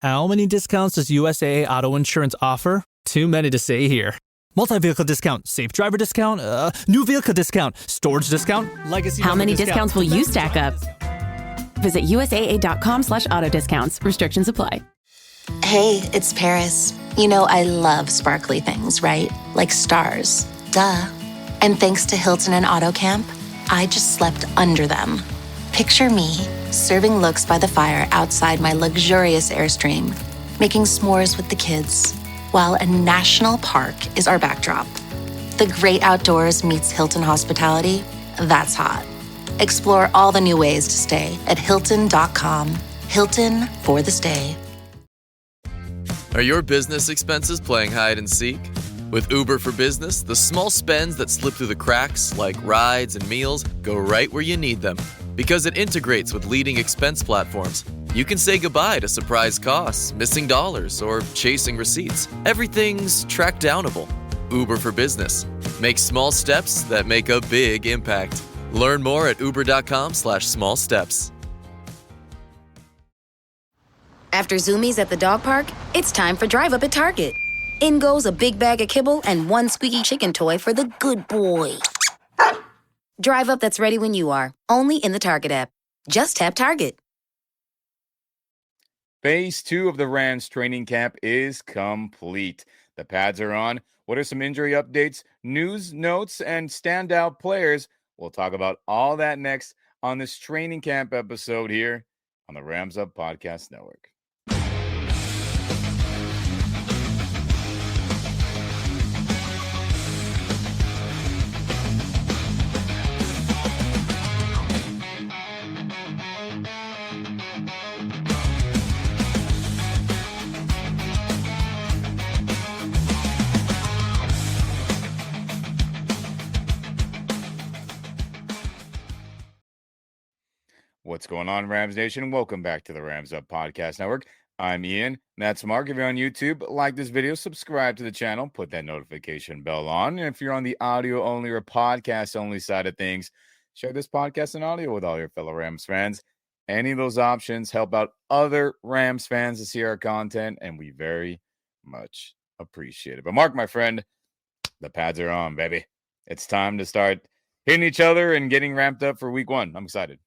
How many discounts does USAA Auto Insurance offer? Too many to say here. Multi-vehicle discount, safe driver discount, new vehicle discount, storage discount, legacy. How many discounts will you stack up? Visit USAA.com/auto discounts. Restrictions apply. Hey, it's Paris. You know I love sparkly things, right? Like stars. Duh. And thanks to Hilton and AutoCamp, I just slept under them. Picture me, serving looks by the fire outside my luxurious Airstream, making s'mores with the kids, while a national park is our backdrop. The great outdoors meets Hilton hospitality. That's hot. Explore all the new ways to stay at Hilton.com. Hilton for the stay. Are your business expenses playing hide and seek? With Uber for Business, the small spends that slip through the cracks, like rides and meals, go right where you need them. Because it integrates with leading expense platforms, you can say goodbye to surprise costs, missing dollars, or chasing receipts. Everything's track downable. Uber for Business. Make small steps that make a big impact. Learn more at uber.com/small steps. After Zoomies at the dog park, it's time for Drive Up at Target. In goes a big bag of kibble and one squeaky chicken toy for the good boy. Drive Up that's ready when you are, only in the Target app. Just tap Target. Phase 2 of the Rams training camp is complete. The pads are on. What are some injury updates, news, notes, and standout players? We'll talk about all that next on this training camp episode here on the Rams Up Podcast Network. What's going on, Rams Nation? Welcome back to the Rams Up Podcast Network. I'm Ian. That's Mark. If you're on YouTube, like this video, subscribe to the channel, put that notification bell on. And if you're on the audio only or podcast only side of things, share this podcast and audio with all your fellow Rams fans. Any of those options help out other Rams fans to see our content, and we very much appreciate it. But Mark, my friend, the pads are on, baby. It's time to start hitting each other and getting ramped up for week 1. I'm excited.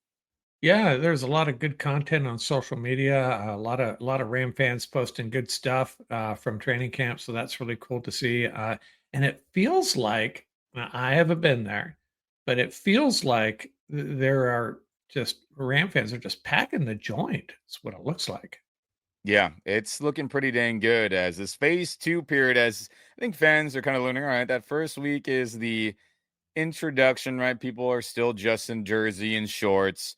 Yeah, there's a lot of good content on social media. A lot of Ram fans posting good stuff from training camp, so that's really cool to see. And it feels like I haven't been there, but it feels like there are just Ram fans are just packing the joint. That's what it looks like. Yeah, it's looking pretty dang good as this phase 2 period. As I think fans are kind of learning. All right, that first week is the introduction, right? People are still just in jersey and shorts.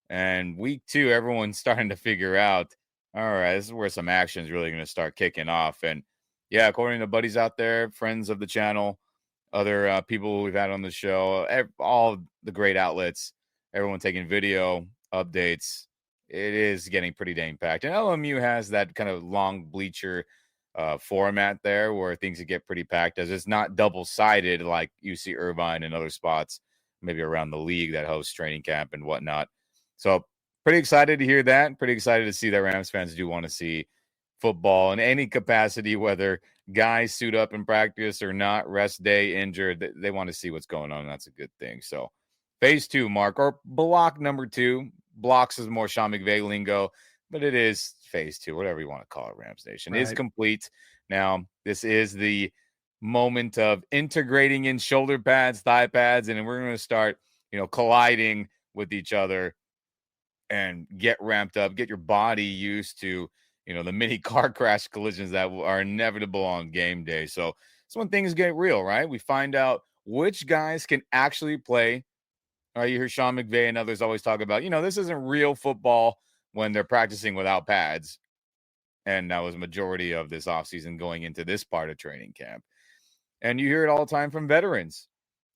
And week 2, everyone's starting to figure out, all right, this is where some action is really going to start kicking off. And yeah, according to buddies out there, friends of the channel, other people we've had on the show, all the great outlets, everyone taking video updates, it is getting pretty dang packed. And LMU has that kind of long bleacher format there where things get pretty packed, as it's not double-sided like UC Irvine and other spots, maybe around the league that hosts training camp and whatnot. So pretty excited to hear that. Pretty excited to see that Rams fans do want to see football in any capacity, whether guys suit up in practice or not, rest day, injured. They want to see what's going on. And that's a good thing. So phase 2, Mark, or block number 2. Blocks is more Sean McVay lingo, but it is phase 2, whatever you want to call it, Rams Nation. Right. Is complete. Now, this is the moment of integrating in shoulder pads, thigh pads, and we're going to start, colliding with each other and get ramped up, get your body used to, the mini car crash collisions that are inevitable on game day. So it's when things get real, right? We find out which guys can actually play. All right, you hear Sean McVay and others always talk about, this isn't real football when they're practicing without pads. And that was a majority of this offseason going into this part of training camp. And you hear it all the time from veterans,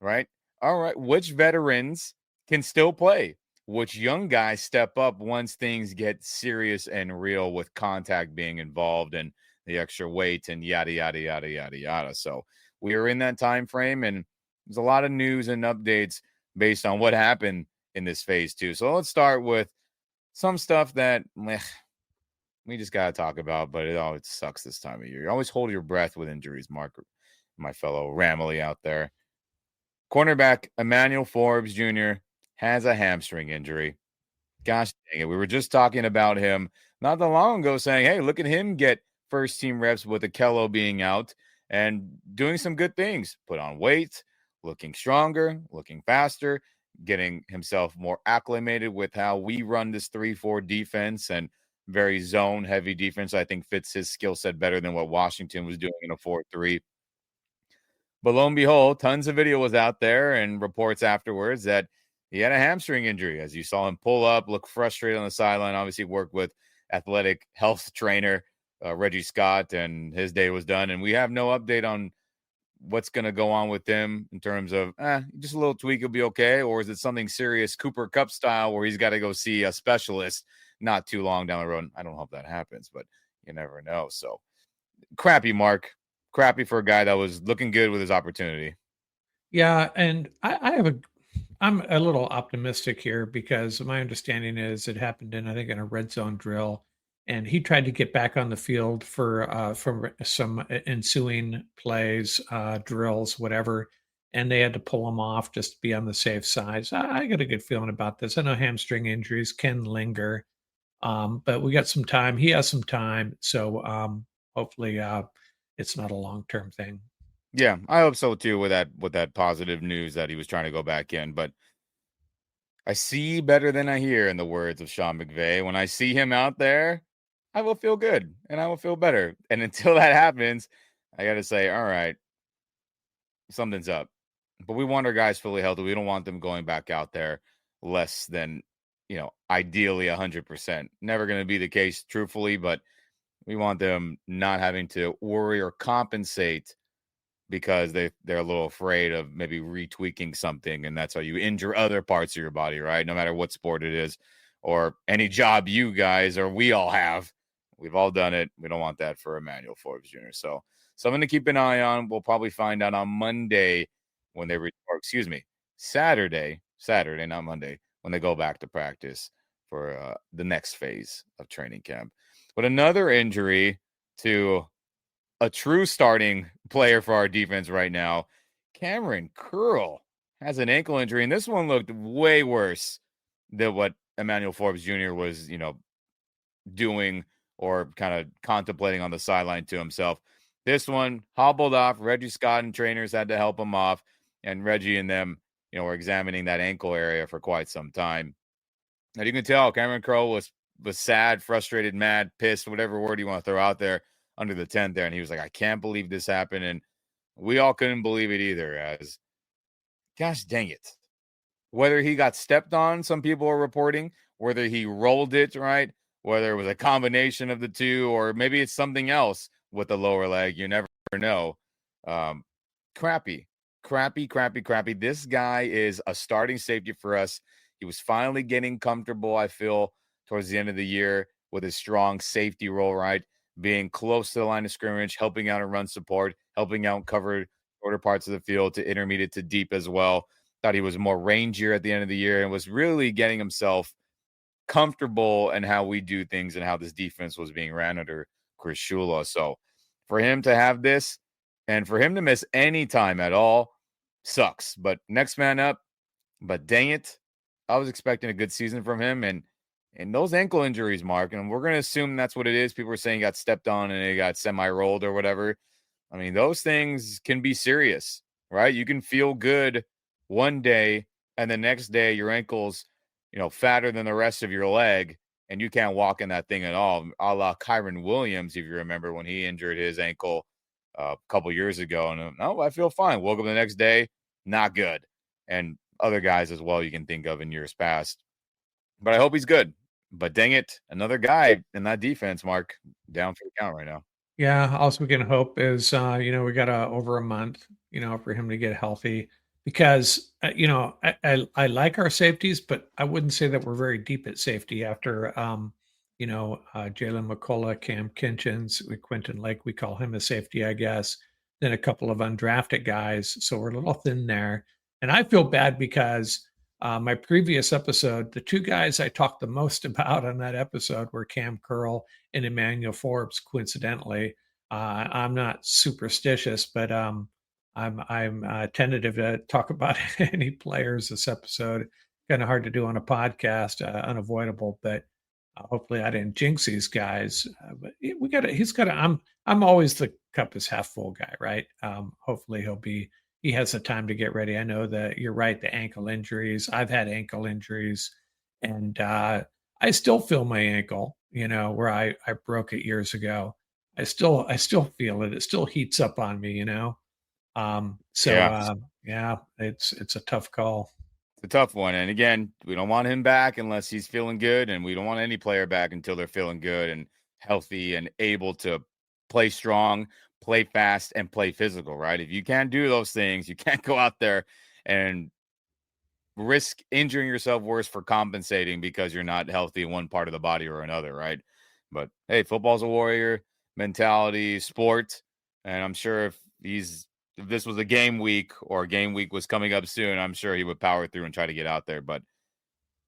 right? All right, which veterans can still play? Which young guys step up once things get serious and real with contact being involved and the extra weight and yada, yada, yada, yada, yada. So we are in that time frame, and there's a lot of news and updates based on what happened in this phase 2. So let's start with some stuff that we just got to talk about, but it sucks this time of year. You always hold your breath with injuries, Mark, my fellow Ramley out there. Cornerback Emmanuel Forbes Jr. has a hamstring injury. Gosh dang it. We were just talking about him not that long ago saying, hey, look at him get first team reps with Akello being out and doing some good things. Put on weight, looking stronger, looking faster, getting himself more acclimated with how we run this 3-4 defense and very zone heavy defense. I think fits his skill set better than what Washington was doing in a 4-3. But lo and behold, tons of video was out there and reports afterwards that he had a hamstring injury, as you saw him pull up, look frustrated on the sideline. Obviously worked with athletic health trainer Reggie Scott, and his day was done. And we have no update on what's going to go on with him in terms of just a little tweak will be okay, or is it something serious Cooper Kupp style where he's got to go see a specialist not too long down the road. I don't hope that happens, but you never know. So crappy, Mark. Crappy for a guy that was looking good with his opportunity. Yeah, and I'm a little optimistic here because my understanding is it happened I think in a red zone drill, and he tried to get back on the field for some ensuing plays, drills, whatever, and they had to pull him off just to be on the safe side. So I got a good feeling about this. I know hamstring injuries can linger, but we got some time. He has some time, so hopefully it's not a long-term thing. Yeah, I hope so too with that positive news that he was trying to go back in. But I see better than I hear, in the words of Sean McVay. When I see him out there, I will feel good and I will feel better. And until that happens, I got to say, all right, something's up. But we want our guys fully healthy. We don't want them going back out there less than, ideally 100%. Never going to be the case, truthfully, but we want them not having to worry or compensate because they're a little afraid of maybe retweaking something, and that's how you injure other parts of your body, right? No matter what sport it is or any job you guys or we all have. We've all done it. We don't want that for Emmanuel Forbes Jr. So something to keep an eye on. We'll probably find out on Monday when they Saturday, not Monday, when they go back to practice for the next phase of training camp. But another injury to a true starting player for our defense right now, Cameron Curl has an ankle injury, and this one looked way worse than what Emmanuel Forbes Jr. was, doing or kind of contemplating on the sideline to himself. This one hobbled off. Reggie Scott and trainers had to help him off, and Reggie and them, were examining that ankle area for quite some time. And you can tell Cameron Curl was sad, frustrated, mad, pissed, whatever word you want to throw out there under the tent there. And he was like, I can't believe this happened. And we all couldn't believe it either, as gosh dang it. Whether he got stepped on, some people are reporting, whether he rolled it, right? Whether it was a combination of the two, or maybe it's something else with the lower leg. You never know. Crappy. This guy is a starting safety for us. He was finally getting comfortable, I feel, towards the end of the year with his strong safety role, right? Being close to the line of scrimmage, helping out and run support, helping out and cover shorter parts of the field to intermediate to deep as well. Thought he was more rangier at the end of the year and was really getting himself comfortable in how we do things and how this defense was being ran under Chris Shula. So for him to have this and for him to miss any time at all sucks. But next man up. But dang it, I was expecting a good season from him. And those ankle injuries, Mark, and we're going to assume that's what it is. People are saying he got stepped on and he got semi-rolled or whatever. I mean, those things can be serious, right? You can feel good one day and the next day your ankle's, fatter than the rest of your leg and you can't walk in that thing at all. A la Kyron Williams, if you remember when he injured his ankle a couple years ago. And no, I feel fine. Woke up the next day, not good. And other guys as well you can think of in years past. But I hope he's good. But dang it, another guy in that defense, Mark, down for the count right now. Yeah, all we can hope is, we got over a month, for him to get healthy because, I like our safeties, but I wouldn't say that we're very deep at safety after, Jalen McCullough, Cam Kinchins, Quentin Lake, we call him a safety, I guess. Then a couple of undrafted guys. So we're a little thin there. And I feel bad because My previous episode, the two guys I talked the most about on that episode were Cam Curl and Emmanuel Forbes. Coincidentally, I'm not superstitious, but I'm tentative to talk about any players this episode. Kind of hard to do on a podcast, unavoidable, but hopefully I didn't jinx these guys. But we got to. He's got to. I'm always the cup is half full guy, right? Hopefully he has the time to get ready. I know that you're right. The ankle injuries. I've had ankle injuries, and I still feel my ankle. Where I broke it years ago. I still feel it. It still heats up on me. Yeah, it's a tough call. It's a tough one. And again, we don't want him back unless he's feeling good. And we don't want any player back until they're feeling good and healthy and able to play strong, play fast, and play physical, right? If you can't do those things, you can't go out there and risk injuring yourself worse for compensating because you're not healthy in one part of the body or another, right? But hey, football's a warrior mentality sport. And I'm sure if this was a game week or game week was coming up soon, I'm sure he would power through and try to get out there. But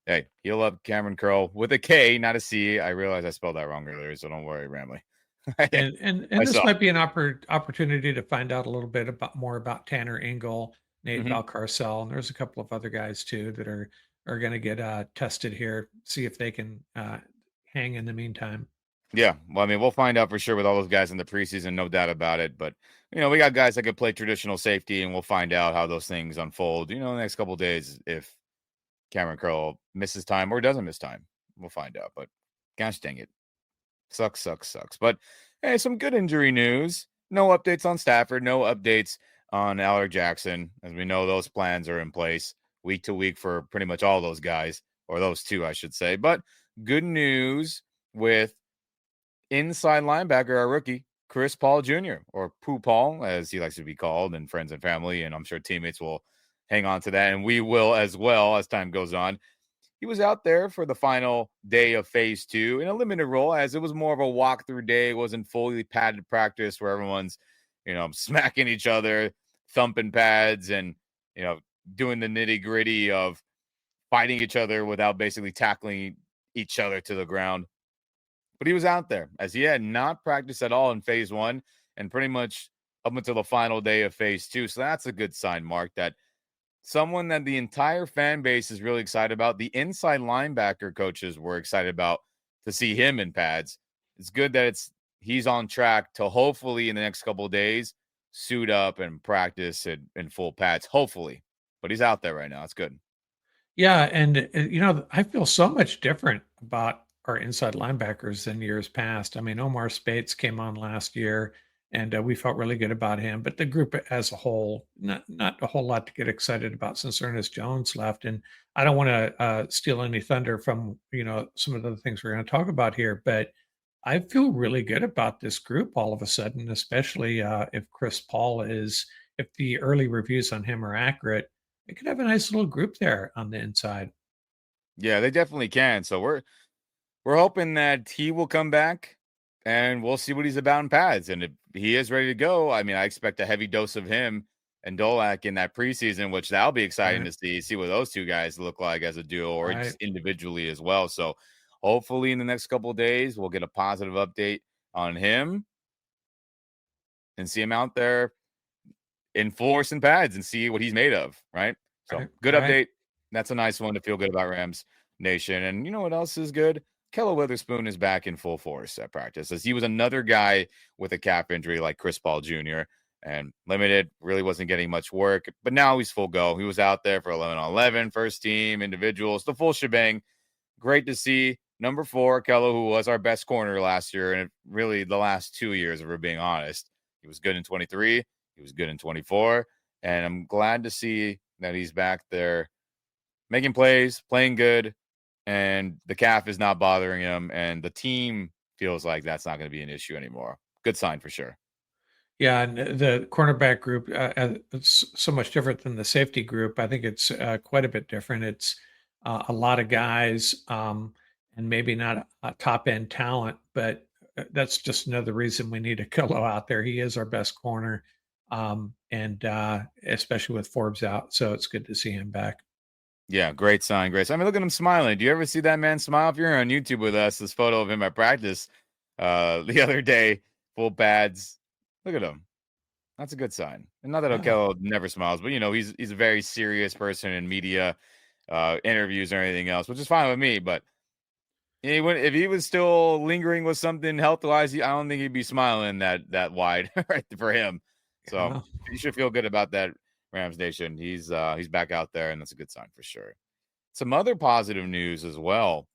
hey, he'll have Cameron Curl with a K, not a C. I realize I spelled that wrong earlier, so don't worry, Ramley. and this might be an opportunity to find out a little bit more about Tanner Engel, Nate Valcarcel, and there's a couple of other guys too that are going to get tested here. See if they can hang in the meantime. Yeah, well, I mean, we'll find out for sure with all those guys in the preseason, no doubt about it. But we got guys that could play traditional safety, and we'll find out how those things unfold. The next couple of days, if Cameron Curl misses time or doesn't miss time, we'll find out. But gosh dang it, sucks. But hey, some good injury news. No updates on Stafford. No updates on Alec Jackson. As we know, those plans are in place week to week for pretty much all those guys, or those two, I should say. But good news with inside linebacker, our rookie, Chris Paul Jr., or Pooh Paul, as he likes to be called, and friends and family, and I'm sure teammates will hang on to that, and we will as well as time goes on. He was out there for the final day of phase 2 in a limited role, as it was more of a walkthrough day. It wasn't fully padded practice where everyone's, smacking each other, thumping pads, and, doing the nitty gritty of fighting each other without basically tackling each other to the ground. But he was out there, as he had not practiced at all in phase 1 and pretty much up until the final day of phase 2. So that's a good sign, Mark, that someone that the entire fan base is really excited about, the inside linebacker coaches were excited about to see him in pads. It's good that he's on track to hopefully in the next couple of days suit up and practice in full pads, hopefully. But he's out there right now. It's good. Yeah, and I feel so much different about our inside linebackers than years past. I mean, Omar Spates came on last year, and we felt really good about him. But the group as a whole, not a whole lot to get excited about since Ernest Jones left. And I don't want to steal any thunder from some of the things we're going to talk about here, but I feel really good about this group all of a sudden, especially if Chris Paul if the early reviews on him are accurate. It could have a nice little group there on the inside. Yeah, they definitely can. So we're hoping that he will come back and we'll see what he's about in pads. And if he is ready to go, I mean, I expect a heavy dose of him and Dolak in that preseason, which that'll be exciting to see what those two guys look like as a duo or just individually as well. So hopefully in the next couple of days, we'll get a positive update on him and see him out there in force and pads and see what he's made of. Right. So good update. That's a nice one to feel good about, Rams Nation. And you know what else is good? Kella Witherspoon is back in full force at practice, as he was another guy with a calf injury like Chris Paul Jr. and limited, really wasn't getting much work, but now he's full go. He was out there for 11-on-11, first team, individuals, the full shebang. Great to see. Number 4, Kella, who was our best corner last year, and really the last 2 years, if we're being honest. He was good in 23. He was good in 24. And I'm glad to see that he's back there making plays, playing good, and the calf is not bothering him, and the team feels like that's not going to be an issue anymore. Good sign for sure. Yeah, and the cornerback group, it's so much different than the safety group. I think it's quite a bit different. It's a lot of guys, and maybe not a top-end talent, but that's just another reason we need a Kilo out there. He is our best corner, and especially with Forbes out, so it's good to see him back. Yeah, great sign, great sign. I mean, look at him smiling. Do you ever see that man smile? If you're on YouTube with us, this photo of him at practice the other day, full pads. Look at him. That's a good sign. And not that Yeah. Okello never smiles, but he's a very serious person in media, interviews or anything else, which is fine with me. But if he was still lingering with something health wise, I don't think he'd be smiling that wide right for him. So Yeah. you should feel good about that, Rams Nation. He's back out there, and that's a good sign for sure. Some other positive news as well.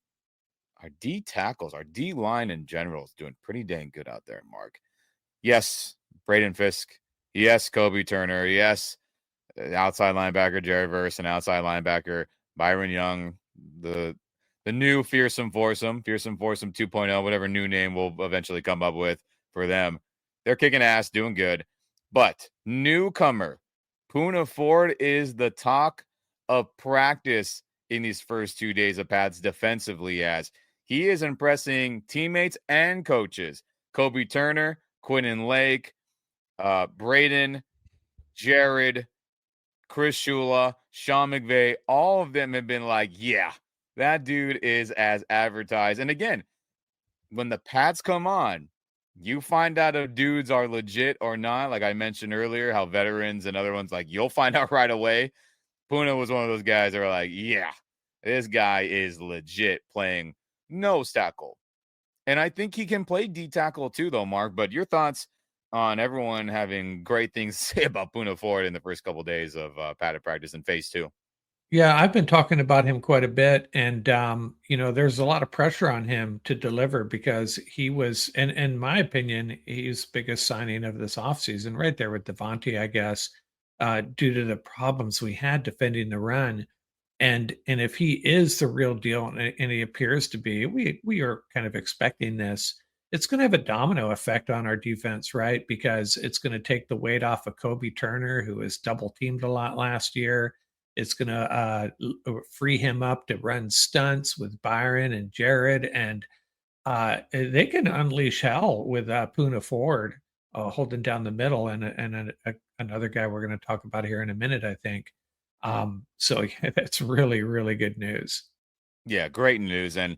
Our D tackles, our D line in general is doing pretty dang good out there, Mark. Yes, Braden Fisk. Yes, Kobe Turner. Yes, outside linebacker Jared Verse and outside linebacker Byron Young. The new Fearsome Foursome 2.0, whatever new name we'll eventually come up with for them. They're kicking ass, doing good. But newcomer Poona Ford is the talk of practice in these first 2 days of pads defensively, as he is impressing teammates and coaches. Kobe Turner, Quinnen Lake, Braden, Jared, Chris Shula, Sean McVay, all of them have been like, yeah, that dude is as advertised. And again, when the pads come on, you find out if dudes are legit or not. Like I mentioned earlier, how veterans and other ones, like you'll find out right away. Poona was one of those guys that are like, yeah, this guy is legit playing nose tackle. And I think he can play D tackle too, though, Mark. But your thoughts on everyone having great things to say about Poona Ford in the first couple of days of padded practice in phase 2? Yeah, I've been talking about him quite a bit, and there's a lot of pressure on him to deliver because he was, and in my opinion, he's the biggest signing of this offseason, right there with Devontae, I guess, due to the problems we had defending the run. And if he is the real deal, and he appears to be, we are kind of expecting this. It's going to have a domino effect on our defense, right? Because it's going to take the weight off of Kobe Turner, who was double teamed a lot last year. It's going to free him up to run stunts with Byron and Jared, and they can unleash hell with Poona Ford holding down the middle, and another guy we're going to talk about here in a minute, I think. So yeah, that's really, really good news. Yeah, great news. And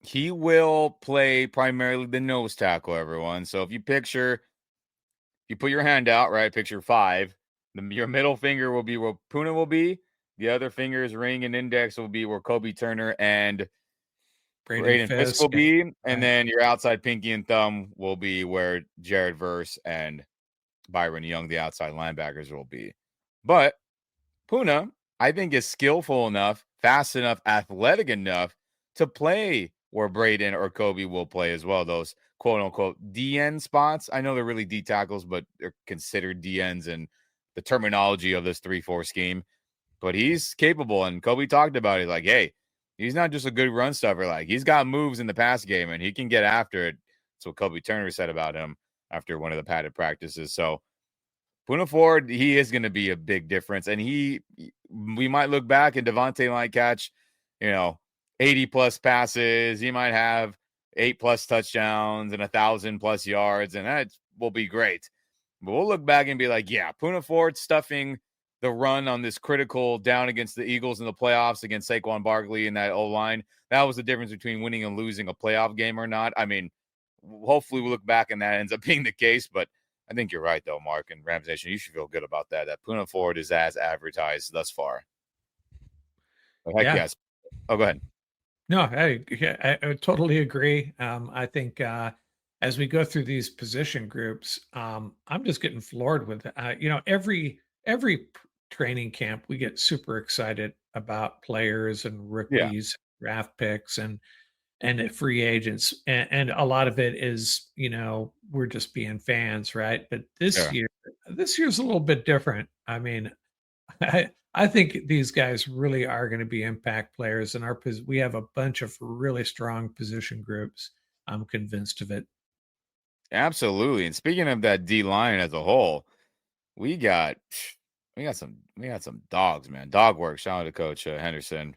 he will play primarily the nose tackle, everyone. So if you put your hand out, right, picture 5, your middle finger will be where Poona will be. The other fingers, ring and index, will be where Kobe Turner and Braden Fisk will be. And then your outside pinky and thumb will be where Jared Verse and Byron Young, the outside linebackers, will be. But Poona, I think, is skillful enough, fast enough, athletic enough to play where Braden or Kobe will play as well. Those quote unquote DN spots. I know they're really D tackles, but they're considered DNs in the terminology of this 3-4 scheme. But he's capable, and Kobe talked about it. Like, hey, he's not just a good run stuffer. Like, he's got moves in the pass game, and he can get after it. That's what Kobe Turner said about him after one of the padded practices. So Poona Ford, he is going to be a big difference. And we might look back and Devontae might catch, 80 plus passes. He might have 8 plus touchdowns and 1,000 plus yards, and that will be great. But we'll look back and be like, yeah, Poona Ford stuffing the run on this critical down against the Eagles in the playoffs against Saquon Barkley and that O-line. That was the difference between winning and losing a playoff game or not. I mean, hopefully we look back and that ends up being the case, but I think you're right, though, Mark, and Rams Nation, you should feel good about that. That Poona Ford is as advertised thus far. Heck Yeah. yes. Oh, go ahead. No, I totally agree. I think as we go through these position groups, I'm just getting floored with, every training camp, we get super excited about players and rookies, draft picks, and free agents, and a lot of it is, we're just being fans, right? But this year's a little bit different. I mean, I think these guys really are going to be impact players, and we have a bunch of really strong position groups. I'm convinced of it. Absolutely. And speaking of that D line as a whole, we got some dogs, man. Dog work. Shout out to Coach Henderson.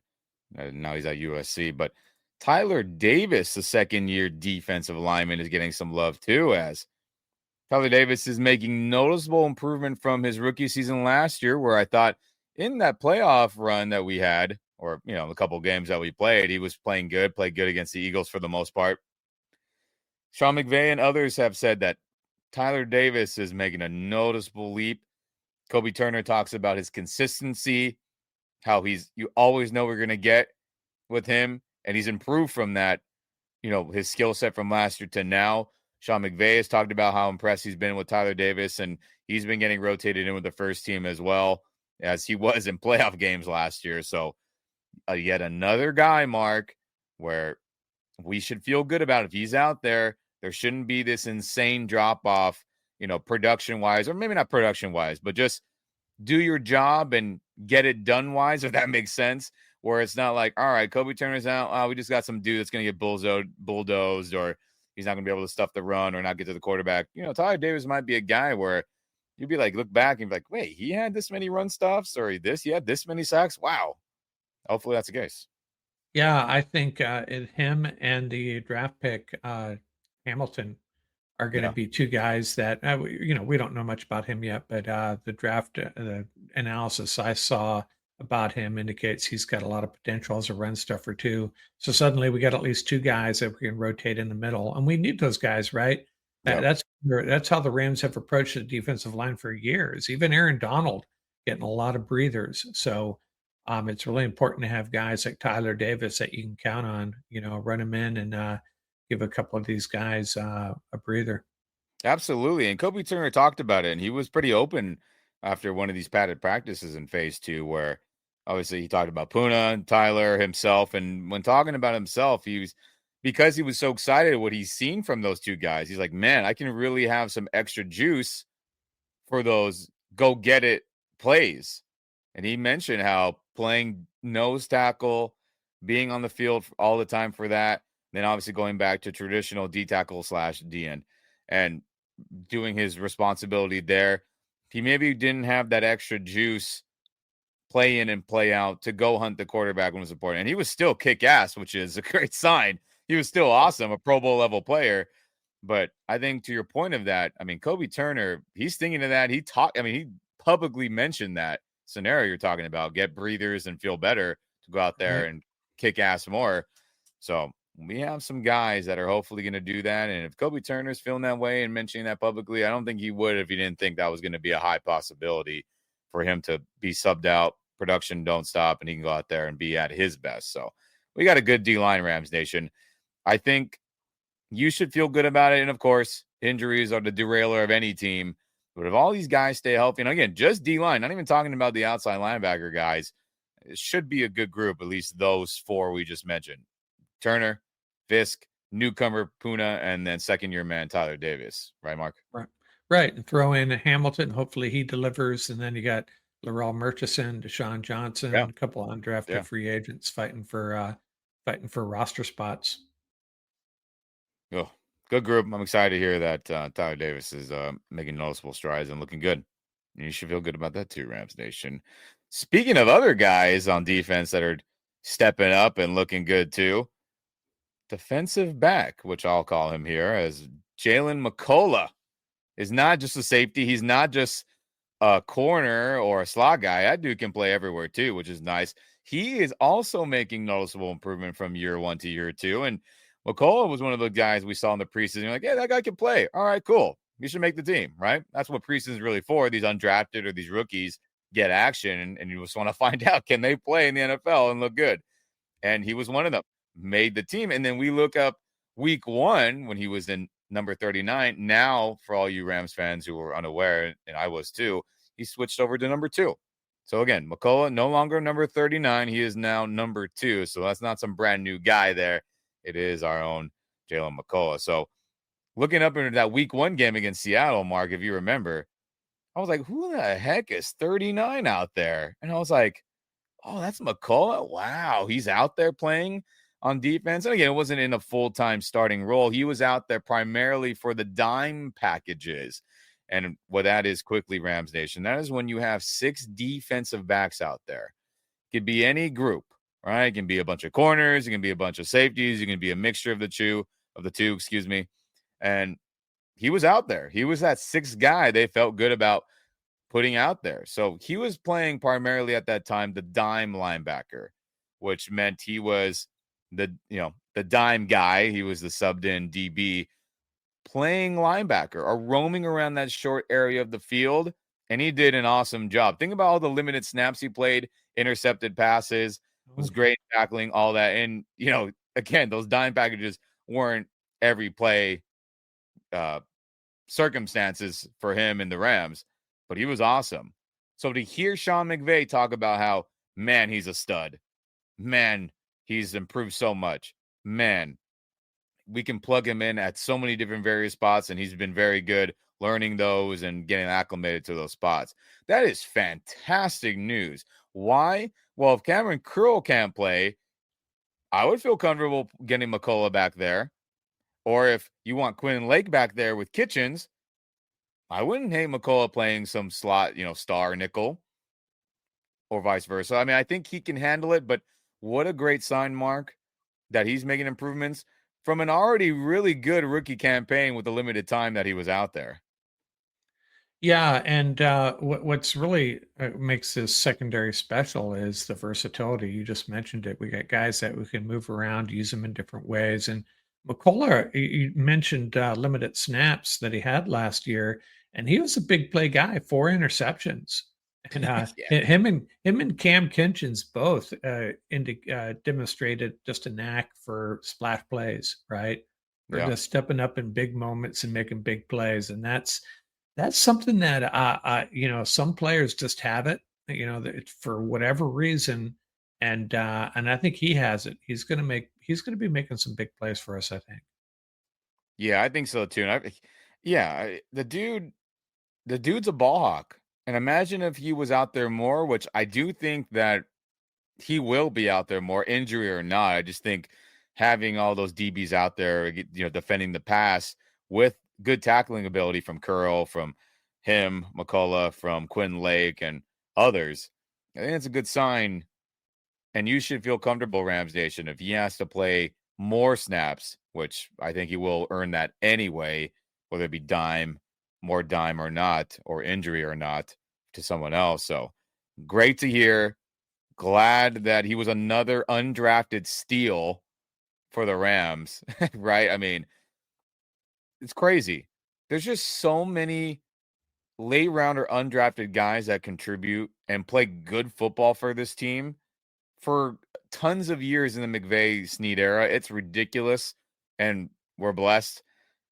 Now he's at USC, but Tyler Davis, the second-year defensive lineman, is getting some love too, as Tyler Davis is making noticeable improvement from his rookie season last year, where I thought in that playoff run that we had or, the couple games that we played, he was playing good, played good against the Eagles for the most part. Sean McVay and others have said that Tyler Davis is making a noticeable leap. Kobe Turner talks about his consistency, how you always know we're going to get with him, and he's improved from that, his skill set from last year to now. Sean McVay has talked about how impressed he's been with Tyler Davis, and he's been getting rotated in with the first team as well, as he was in playoff games last year. So yet another guy, Mark, where we should feel good about. If he's out there, there shouldn't be this insane drop-off, production-wise, or maybe not production-wise, but just do your job and get it done-wise, if that makes sense, where it's not like, all right, Kobe Turner's out. We just got some dude that's going to get bulldozed, or he's not going to be able to stuff the run or not get to the quarterback. Tyler Davis might be a guy where you'd be like, look back and be like, wait, he had this many run stops, or he had this many sacks? Wow. Hopefully that's the case. Yeah, I think him and the draft pick, Hamilton, are going to be two guys that, we don't know much about him yet, but the draft the analysis I saw about him indicates he's got a lot of potential as a run stuffer too. So suddenly we got at least two guys that we can rotate in the middle, and we need those guys, right? Yep. That's how the Rams have approached the defensive line for years. Even Aaron Donald getting a lot of breathers. So it's really important to have guys like Tyler Davis that you can count on, run them in and give a couple of these guys a breather. Absolutely. And Kobe Turner talked about it, and he was pretty open after one of these padded practices in phase 2, where obviously he talked about Puna and Tyler himself. And when talking about himself, because he was so excited at what he's seen from those two guys, he's like, man, I can really have some extra juice for those go get it plays. And he mentioned how playing nose tackle, being on the field all the time for that, then obviously going back to traditional D tackle / DN and doing his responsibility there. He maybe didn't have that extra juice play in and play out to go hunt the quarterback when it was important. And he was still kick ass, which is a great sign. He was still awesome, a Pro Bowl level player. But I think to your point of that, Kobe Turner, he's thinking of that. He publicly mentioned that scenario you're talking about, get breathers and feel better to go out there and kick ass more. So we have some guys that are hopefully going to do that. And if Kobe Turner's feeling that way and mentioning that publicly, I don't think he would if he didn't think that was going to be a high possibility for him to be subbed out, production don't stop, and he can go out there and be at his best. So we got a good D-line, Rams Nation. I think you should feel good about it. And of course, injuries are the derailer of any team. But if all these guys stay healthy, and again, just D-line, not even talking about the outside linebacker guys, it should be a good group, at least those four we just mentioned. Turner, Fisk, newcomer Puna, and then second-year man Tyler Davis. Right, Mark? Right. And throw in Hamilton. Hopefully he delivers. And then you got Laurel Murchison, Deshaun Johnson, a couple of undrafted free agents fighting for roster spots. Oh, good group. I'm excited to hear that Tyler Davis is making noticeable strides and looking good. You should feel good about that too, Rams Nation. Speaking of other guys on defense that are stepping up and looking good too, defensive back, which I'll call him here, as Jalen McCullough, is not just a safety. He's not just a corner or a slot guy. That dude can play everywhere too, which is nice. He is also making noticeable improvement from year 1 to year 2. And McCullough was one of the guys we saw in the preseason. You're like, yeah, that guy can play. All right, cool. You should make the team, right? That's what preseason is really for. These undrafted or these rookies get action, and you just want to find out, can they play in the NFL and look good? And he was one of them, made the team. And then we look up week 1 when he was in number 39. Now, for all you Rams fans who were unaware, and I was too, he switched over to number 2. So again, McCullough no longer number 39. He is now number 2. So that's not some brand new guy there. It is our own Jalen McCullough. So looking up into that week 1 game against Seattle, Mark, if you remember, I was like, who the heck is 39 out there? And I was like, oh, that's McCullough. Wow, he's out there playing on defense. And again, it wasn't in a full-time starting role. He was out there primarily for the dime packages. And what that is quickly, Rams Nation, that is when you have 6 defensive backs out there. It could be any group, right? It can be a bunch of corners. It can be a bunch of safeties. It can be a mixture of the two, And he was out there. He was that 6th guy they felt good about putting out there. So he was playing primarily at that time the dime linebacker. which meant he was the dime guy. He was the subbed in DB playing linebacker or roaming around that short area of the field. And he did an awesome job. Think about all the limited snaps he played, intercepted passes, was great tackling, all that. And, again, those dime packages weren't every play circumstances for him and the Rams, but he was awesome. So to hear Sean McVay talk about how, man, he's a stud. Man, he's improved so much. Man, we can plug him in at so many different various spots, and he's been very good learning those and getting acclimated to those spots. That is fantastic news. Why? Well, if Cameron Curl can't play, I would feel comfortable getting McCullough back there. Or if you want Quinn Lake back there with Kitchens, I wouldn't hate McCullough playing some slot, star nickel or vice versa. I mean, I think he can handle it, but what a great sign, Mark, that he's making improvements from an already really good rookie campaign with the limited time that he was out there. Yeah, and what's really makes this secondary special is the versatility. You just mentioned it. We got guys that we can move around, use them in different ways. And McCullough, you mentioned limited snaps that he had last year, and he was a big play guy, 4 interceptions. And him and Cam Kitchens both demonstrated just a knack for splash plays, right? For just stepping up in big moments and making big plays, and that's something that some players just have it, for whatever reason, and I think he has it. He's going to be making some big plays for us, I think. Yeah, I think so too. And the dude's a ball hawk. And imagine if he was out there more, which I do think that he will be out there more, injury or not. I just think having all those DBs out there, defending the pass with good tackling ability from Curl, from him, McCullough, from Quinn Lake, and others, I think it's a good sign. And you should feel comfortable, Rams Nation, if he has to play more snaps, which I think he will earn that anyway, whether it be more dime or not, or injury or not to someone else. So great to hear. Glad that he was another undrafted steal for the Rams, right? I mean, it's crazy. There's just so many late rounder undrafted guys that contribute and play good football for this team for tons of years in the McVay-Snead era. It's ridiculous, and we're blessed.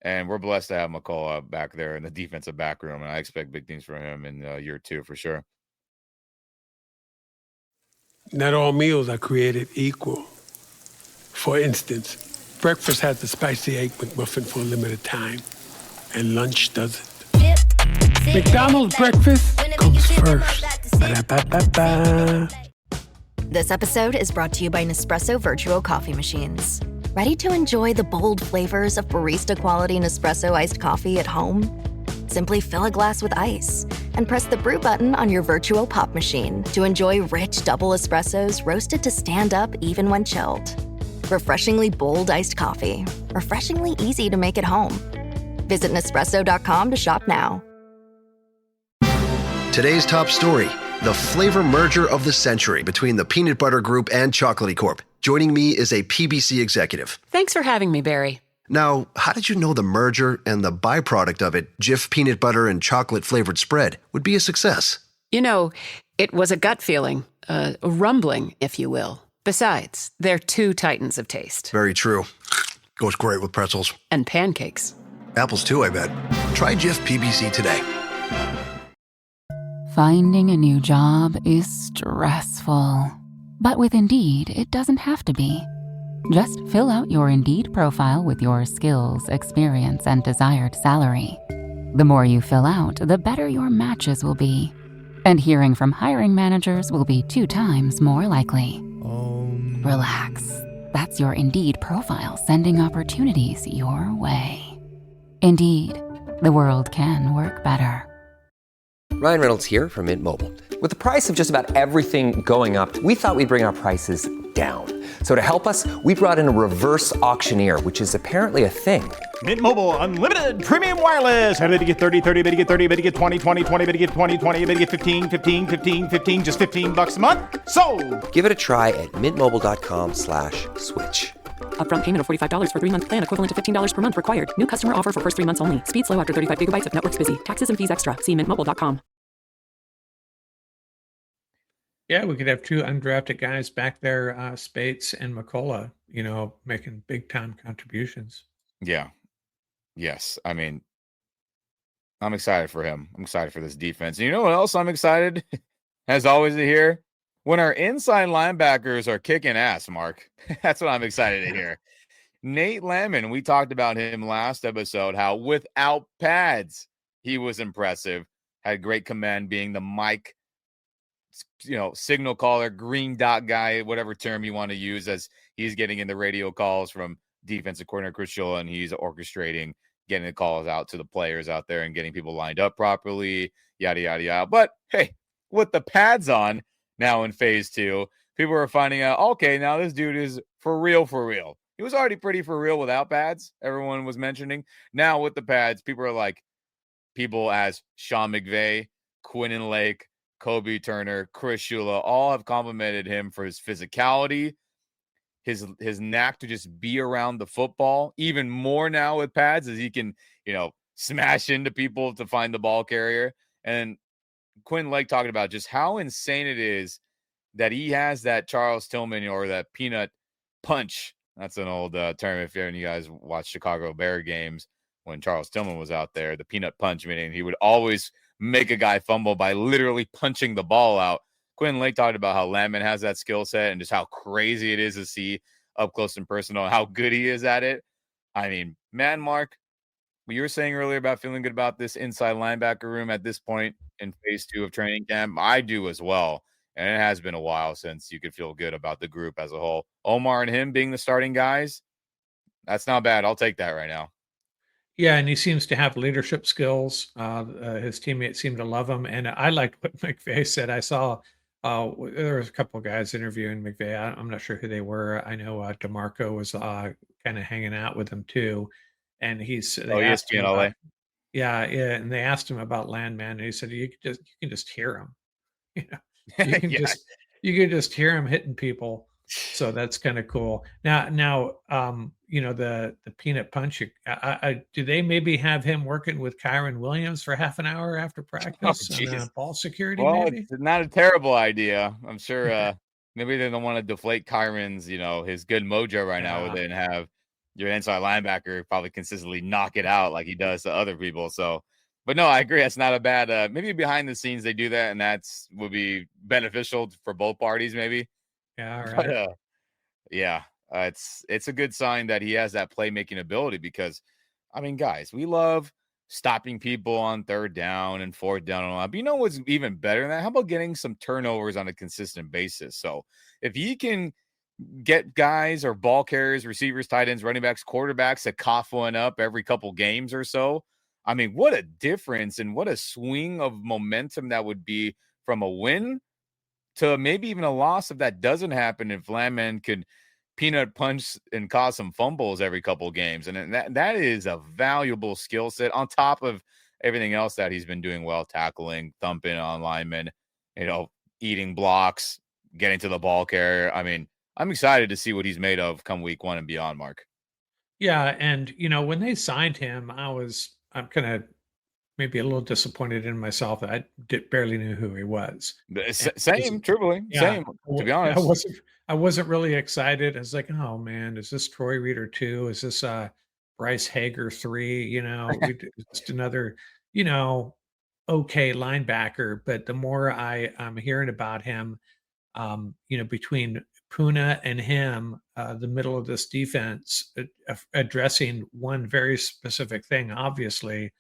And we're blessed to have McCullough back there in the defensive back room, and I expect big things from him in year 2 for sure. Not all meals are created equal. For instance, breakfast has the spicy egg McMuffin for a limited time, and lunch doesn't. McDonald's breakfast comes first. Ba-da-ba-ba-ba. This episode is brought to you by Nespresso Virtual Coffee Machines. Ready to enjoy the bold flavors of barista-quality Nespresso iced coffee at home? Simply fill a glass with ice and press the brew button on your virtual pop machine to enjoy rich double espressos roasted to stand up even when chilled. Refreshingly bold iced coffee. Refreshingly easy to make at home. Visit Nespresso.com to shop now. Today's top story, the flavor merger of the century between the Peanut Butter Group and Chocolatey Corp. Joining me is a PBC executive. Thanks for having me, Barry. Now, how did you know the merger and the byproduct of it, Jif peanut butter and chocolate flavored spread, would be a success? It was a gut feeling, a rumbling, if you will. Besides, they're 2 titans of taste. Very true. Goes great with pretzels. And pancakes. Apples too, I bet. Try Jif PBC today. Finding a new job is stressful. But with Indeed, it doesn't have to be. Just fill out your Indeed profile with your skills, experience, and desired salary. The more you fill out, the better your matches will be. And hearing from hiring managers will be 2 times more likely. Relax. That's your Indeed profile sending opportunities your way. Indeed, the world can work better. Ryan Reynolds here from Mint Mobile. With the price of just about everything going up, we thought we'd bring our prices down. So to help us, we brought in a reverse auctioneer, which is apparently a thing. Mint Mobile Unlimited Premium Wireless. How to get 30, 30, bit to get 30, bit to get 20, 20, 20, bit to get 20, 20, bit to get 15, 15, 15, 15, just $15 a month? Sold! Give it a try at mintmobile.com/switch. Upfront payment of $45 for 3-month plan, equivalent to $15 per month required. New customer offer for first 3 months only. Speed slow after 35 gigabytes if network's busy. Taxes and fees extra. See mintmobile.com. Yeah, we could have 2 undrafted guys back there, Spates and McCullough, making big time contributions. Yeah. Yes. I mean, I'm excited for him. I'm excited for this defense. And you know what else I'm excited, as always, to hear? When our inside linebackers are kicking ass, Mark. That's what I'm excited to hear. Nate Landman, we talked about him last episode, how without pads, he was impressive. Had great command, being the mic, signal caller, green dot guy, whatever term you want to use, as he's getting in the radio calls from defensive coordinator Chris Shula, and he's orchestrating, getting the calls out to the players out there and getting people lined up properly, yada, yada, yada. But hey, with the pads on now in phase 2, people are finding out, okay, now this dude is for real, for real. He was already pretty for real without pads, everyone was mentioning. Now with the pads, people are like, people as Sean McVay, Quinton Lake, Kobe Turner, Chris Shula, all have complimented him for his physicality, his knack to just be around the football, even more now with pads, as he can, smash into people to find the ball carrier. And Quinn Lake talking about just how insane it is that he has that Charles Tillman, or that peanut punch. That's an old term if you guys watch Chicago Bear games when Charles Tillman was out there. The peanut punch, meaning he would always make a guy fumble by literally punching the ball out. Quinn Lake talked about how Landman has that skill set and just how crazy it is to see up close and personal and how good he is at it. I mean, man, Mark, what you were saying earlier about feeling good about this inside linebacker room at this point in phase 2 of training camp, I do as well. And it has been a while since you could feel good about the group as a whole. Omar and him being the starting guys, that's not bad. I'll take that right now. Yeah, and he seems to have leadership skills. His teammates seem to love him. And I liked what McVay said. I saw there was a couple of guys interviewing McVay. I'm not sure who they were. I know DeMarco was kind of hanging out with him too. And ESPN LA. Yeah, and they asked him about Landman, and he said you can just hear him. You can just hear him hitting people. So that's kind of cool. Now, the peanut punch. Do they maybe have him working with Kyron Williams for half an hour after practice on ball security? Well, maybe it's not a terrible idea. I'm sure. Maybe they don't want to deflate Kyron's, his good mojo right now with it, and have your inside linebacker probably consistently knock it out like he does to other people. So, but no, I agree. That's not a bad. Maybe behind the scenes they do that, and would be beneficial for both parties. Maybe. Yeah. Right. But, it's a good sign that he has that playmaking ability, because, I mean, guys, we love stopping people on 3rd down and 4th down and all that. But you know what's even better than that? How about getting some turnovers on a consistent basis? So if he can get guys or ball carriers, receivers, tight ends, running backs, quarterbacks to cough one up every couple games or so, I mean, what a difference and what a swing of momentum that would be from a win to maybe even a loss if that doesn't happen, if Landman could peanut punch and cause some fumbles every couple games. And that is a valuable skill set on top of everything else that he's been doing well, tackling, thumping on linemen, eating blocks, getting to the ball carrier. I mean, I'm excited to see what he's made of come week 1 and beyond, Mark. Yeah. And, when they signed him, I'm kind of maybe a little disappointed in myself that I barely knew who he was. Same, truly. Yeah, same, to be honest. I wasn't really excited. I was like, oh man, is this Troy Reader 2? Is this Bryce Hager 3? Just another, okay linebacker. But the more I'm hearing about him, between Puna and him, the middle of this defense, addressing one very specific thing, obviously,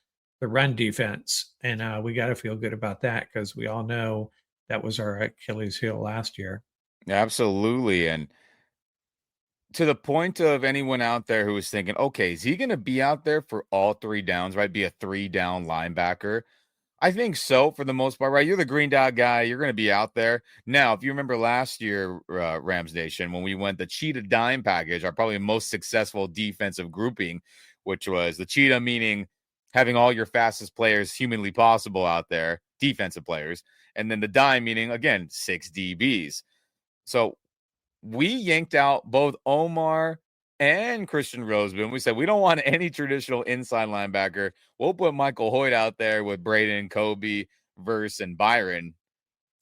the run defense. And we got to feel good about that, because we all know that was our Achilles heel last year. Absolutely. And to the point of anyone out there who is thinking, okay, is he going to be out there for all 3 downs, right? Be a 3-down linebacker? I think so for the most part, right? You're the green dot guy. You're going to be out there. Now, if you remember last year, Rams Nation, when we went the cheetah dime package, our probably most successful defensive grouping, which was the cheetah, meaning having all your fastest players humanly possible out there, defensive players, and then the dime, meaning, again, 6 DBs. So we yanked out both Omar and Christian Rosebin. We said we don't want any traditional inside linebacker. We'll put Michael Hoyt out there with Braden, Kobe, Verse, and Byron,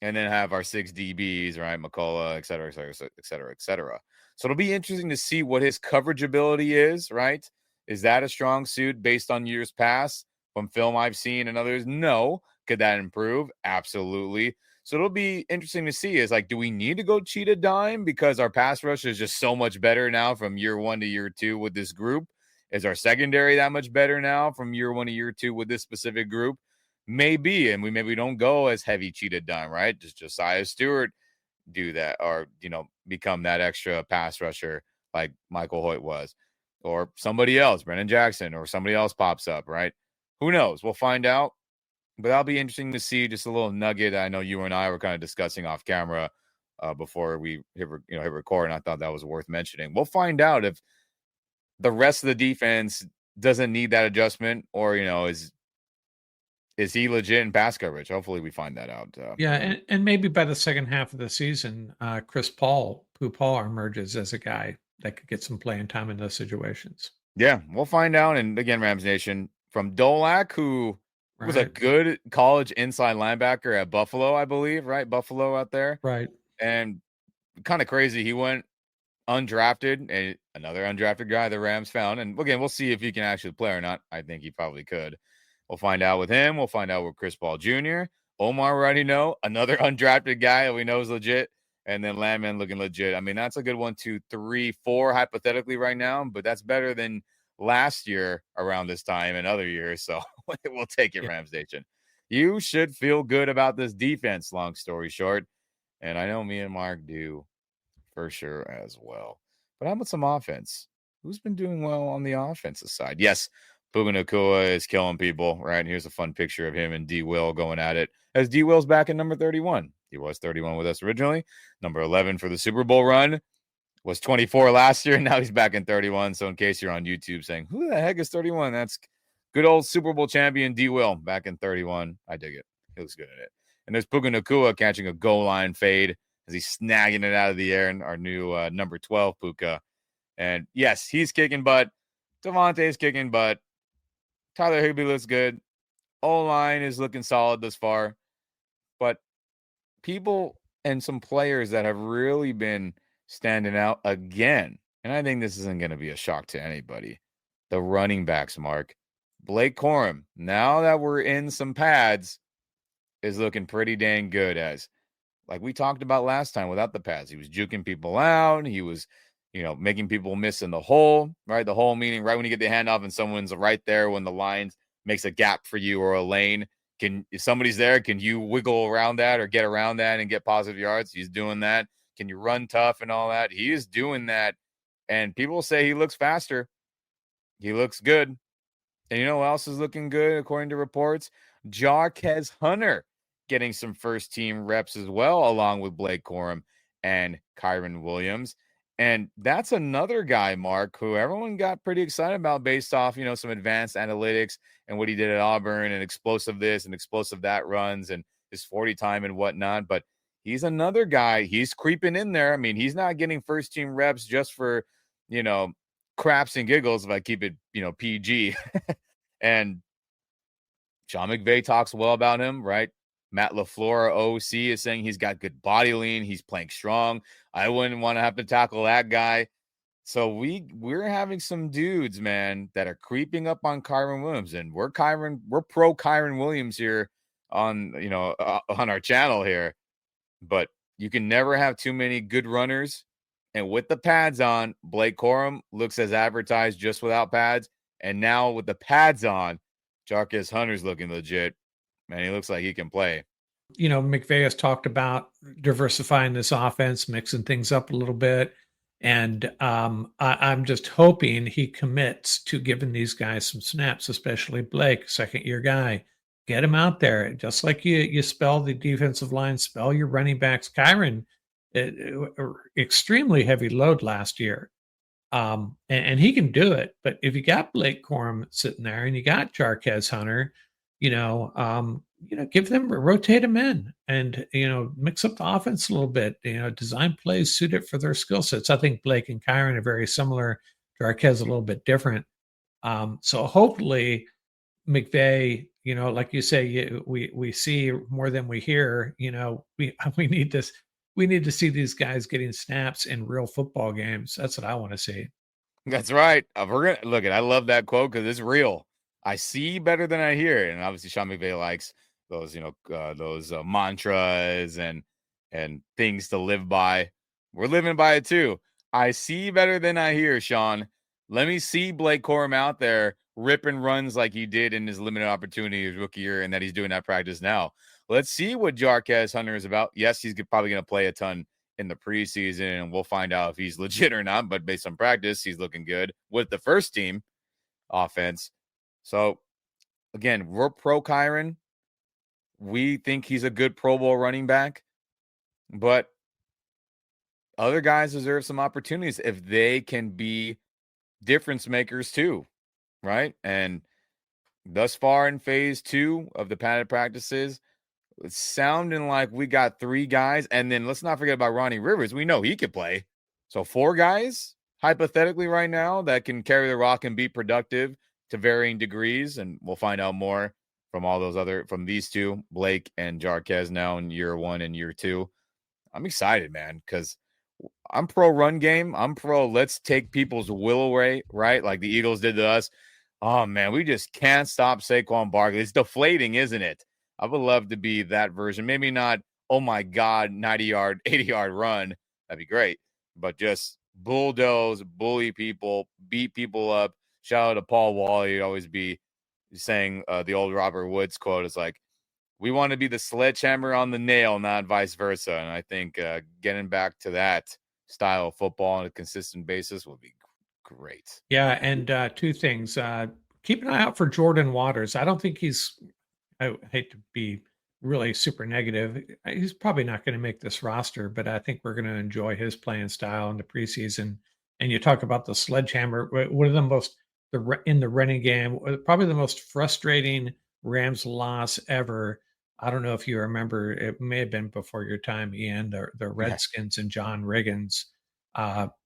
and then have our 6 DBs, right? McCullough, et cetera, et cetera, et cetera, et cetera. So it'll be interesting to see what his coverage ability is, right? Is that a strong suit based on years past from film I've seen and others? No. Could that improve? Absolutely. So it'll be interesting to see is like, do we need to go cheetah dime because our pass rush is just so much better now from year 1 to year 2 with this group? Is our secondary that much better now from year 1 to year 2 with this specific group? Maybe. And we maybe don't go as heavy cheetah dime, right? Just Josiah Stewart do that or, become that extra pass rusher like Michael Hoyt was, or somebody else, Brennan Jackson, or somebody else pops up, right? Who knows? We'll find out. But that'll be interesting to see. Just a little nugget. I know you and I were kind of discussing off camera before we hit record, and I thought that was worth mentioning. We'll find out if the rest of the defense doesn't need that adjustment, or is he legit in pass coverage? Hopefully, we find that out. And maybe by the second half of the season, Chris Paul emerges as a guy that could get some playing time in those situations. Yeah, we'll find out. And again, Rams Nation, from Dolak, who was a good college inside linebacker at Buffalo, I believe, right? Buffalo out there. Right. And kind of crazy. He went undrafted, and another undrafted guy the Rams found. And again, we'll see if he can actually play or not. I think he probably could. We'll find out with him. We'll find out with Chris Paul Jr. Omar, we already know. Another undrafted guy that we know is legit. And then Landman looking legit. I mean, that's a good 1, 2, 3, 4 hypothetically right now, but that's better than last year around this time and other years. So we'll take it, Rams Nation. You should feel good about this defense, long story short. And I know me and Mark do for sure as well. But how about some offense? Who's been doing well on the offensive side? Yes, Puka Nacua is killing people, right? Here's a fun picture of him and D. Will going at it. As D. Will's back at number 31. He was 31 with us originally. Number 11 for the Super Bowl run. Was 24 last year, and now he's back in 31. So in case you're on YouTube saying, who the heck is 31? That's good old Super Bowl champion D. Will back in 31. I dig it. He looks good at it. And there's Puka Nacua catching a goal line fade as he's snagging it out of the air, and our new number 12 Puka. And yes, he's kicking butt. Devontae's kicking butt. Tyler Higbee looks good. O-line is looking solid thus far. But people and some players that have really been standing out again, and I think this isn't going to be a shock to anybody, the running backs, Mark. Blake Corum, now that we're in some pads, is looking pretty dang good, as like we talked about last time without the pads. He was juking people out. He was, making people miss in the hole, right? The hole meaning right when you get the handoff and someone's right there when the line makes a gap for you or a lane. If somebody's there, can you wiggle around that or get around that and get positive yards? He's doing that. Can you run tough and all that? He is doing that. And people say he looks faster. He looks good. And you know who else is looking good, according to reports? Jarquez Hunter getting some first-team reps as well, along with Blake Corum and Kyren Williams. And that's another guy, Mark, who everyone got pretty excited about based off, some advanced analytics and what he did at Auburn and explosive this and explosive that runs and his 40 time and whatnot. But he's another guy. He's creeping in there. I mean, he's not getting first-team reps just for, craps and giggles, if I keep it, PG. And Sean McVay talks well about him, right? Matt LaFleur, OC, is saying he's got good body lean. He's playing strong. I wouldn't want to have to tackle that guy. So we're having some dudes, man, that are creeping up on Kyren Williams, and we're pro Kyren Williams here on our channel here. But you can never have too many good runners. And with the pads on, Blake Corum looks as advertised just without pads. And now with the pads on, Jarquez Hunter's looking legit. Man, he looks like he can play. McVay has talked about diversifying this offense, mixing things up a little bit. And I'm just hoping he commits to giving these guys some snaps, especially Blake, second-year guy. Get them out there. Just like you spell the defensive line, spell your running backs. Kyron, extremely heavy load last year. And he can do it. But if you got Blake Corum sitting there and you got Jarquez Hunter, give them, rotate them in and, mix up the offense a little bit, design plays, suit it for their skill sets. I think Blake and Kyron are very similar. Jarquez a little bit different. So hopefully McVay, like you say, we see more than we hear. We need this. We need to see these guys getting snaps in real football games. That's what I want to see. That's right. We're gonna look at. I love that quote because it's real. I see better than I hear, and obviously Sean McVay likes those, those mantras and things to live by. We're living by it too. I see better than I hear, Sean. Let me see Blake Corum out there ripping runs like he did in his limited opportunity his rookie year, and that he's doing that practice now. Let's see what Jarquez Hunter is about. Yes, he's probably going to play a ton in the preseason, and we'll find out if he's legit or not. But based on practice, he's looking good with the first team offense. So, again, we're pro Kyron. We think he's a good Pro Bowl running back. But other guys deserve some opportunities if they can be difference makers too, right? And thus far in phase 2 of the padded practices, it's sounding like we got 3 guys. And then let's not forget about Ronnie Rivers. We know he could play. So 4 guys, hypothetically right now, that can carry the rock and be productive to varying degrees. And we'll find out more from these 2, Blake and Jarquez, now in year 1 and year 2. I'm excited, man, because I'm pro run game. I'm pro let's take people's will away, right? Like the Eagles did to us. Oh, man, we just can't stop Saquon Barkley. It's deflating, isn't it? I would love to be that version. Maybe not, oh, my God, 90-yard, 80-yard run. That'd be great. But just bulldoze, bully people, beat people up. Shout out to Paul Wall. He'd always be saying the old Robert Woods quote. It's like, we want to be the sledgehammer on the nail, not vice versa. And I think getting back to that style of football on a consistent basis will be great. Yeah, and 2 things. Keep an eye out for Jordan Waters. I don't think I hate to be really super negative. He's probably not going to make this roster, but I think we're going to enjoy his playing style in the preseason. And you talk about the sledgehammer. One of the most, in the running game, probably the most frustrating Rams loss ever. I don't know if you remember, it may have been before your time, Ian, the Redskins and John Riggins.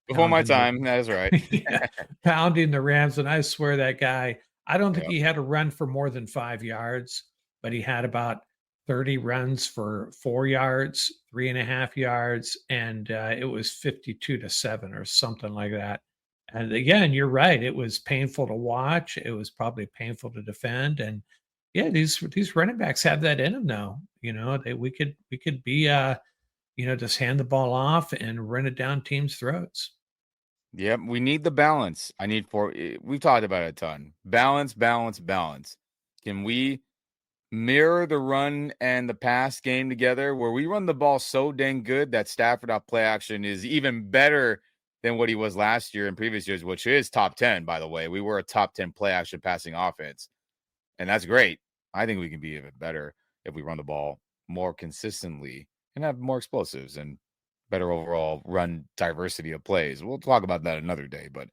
Before my time, that is right. Pounding the Rams. And I swear that guy, I don't think he had a run for more than 5 yards, but he had about 30 runs for 4 yards, 3.5 yards, and it was 52-7 or something like that. And again, you're right. It was painful to watch. It was probably painful to defend. And yeah, these running backs have that in them now. We could be, just hand the ball off and run it down teams' throats. Yep, we need the balance. We've talked about it a ton. Balance. Can we mirror the run and the pass game together where we run the ball so dang good that Stafford out play action is even better than what he was last year and previous years, which is top 10, by the way. We were a top 10 play action passing offense, and that's great. I think we can be even better if we run the ball more consistently and have more explosives and better overall run diversity of plays. We'll talk about that another day, but